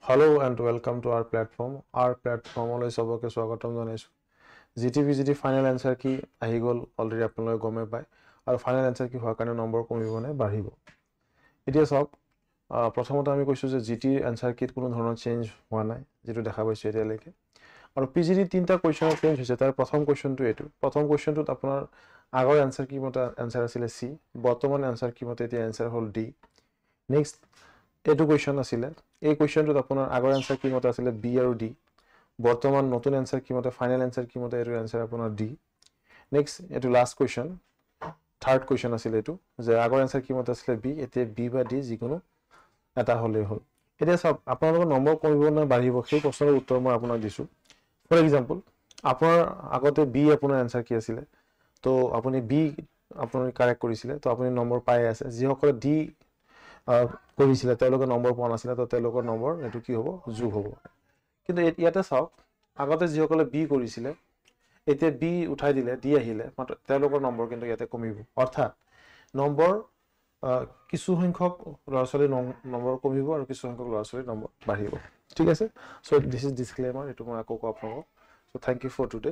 Hello and welcome to our platform. Our platform always সবকে স্বাগতম জানাইছো জিটিভিজিটি final answer কি আহি গল অলৰেডি আপোনালোকে গমে পায় আৰু ফাইনাল আনসাৰ কি হোৱাৰ কাৰণে নম্বৰ কমিব নে বাঢ়িব এতিয়া সব প্ৰথমতে আমি কৈছো যে জিটি আনসাৰ কিত কোনো ধৰণৰ চেঞ্জ হোৱা নাই যেটো দেখা পাইছো এতিয়ালৈকে আৰু পিজিটি তিনটা কোৱেশ্চন চেঞ্জ হৈছে তাৰ প্ৰথম কোৱেশ্চনটো এটো প্ৰথম কোৱেশ্চনটোত আপোনাৰ আগৰ আনসাৰ কি মতে আনসাৰ আছিল সি বৰ্তমান আনসাৰ কি মতে এতিয়া আনসাৰ হল ডি নেক্সট এটো কোৱেশ্চন আছিল এই কোৱেশ্চনটোত আপোনাৰ আগৰ আনসাৰ কি মতে আছিল বি আৰু ডি বৰ্তমান নতুন আনসাৰ কি মতে ফাইনাল আনসাৰ কি মতে এটো আনসাৰ আপোনাৰ ডি নেক্সট এটো লাস্ট কোৱেশ্চন থাৰ্ড কোৱেশ্চন আছিল এটো যে আগৰ আনসাৰ কি মতে আছিল বি এতে বি বা ডি যিকোনো এটা হলে হল এতিয়া সব আপোনালোকৰ নম্বৰ কমিব না বাঢ়িব সেই প্ৰশ্নৰ উত্তৰ মই আপোনাক দিছো ফৰ এক্সাম্পল আপোনাৰ আগতে বি আপোনাৰ আনসাৰ কি আছিল তো আপুনি বি আপুনি কাৰেক্ট কৰিছিল তো আপুনি নম্বৰ পাই আছে যি সকলে ডি কৰিছিল তেওঁলোকৰ নম্বৰ পোৱা নাছিল তো তেওঁলোকৰ নম্বৰ এটো কি হ'ব যোগ হ'ব কিন্তু ইয়াতে চাওক আগতে যি সকলে বি কৰিছিল এতিয়া বি উঠাই দিলে ডি আহিলে মাত্ৰ তেওঁলোকৰ নম্বৰ কিন্তু ইয়াতে কমিব অৰ্থাৎ নম্বৰ কিছু সংখ্যক ল'ৰা-ছোৱালী নম্বৰ কমিব আৰু কিছু সংখ্যক ল'ৰা-ছোৱালী নম্বৰ বাঢ়িব ঠিক আছে সো দিস ইজ ডিসক্লেমাৰ এটো মই আকৌ আপোনাক so thank you for today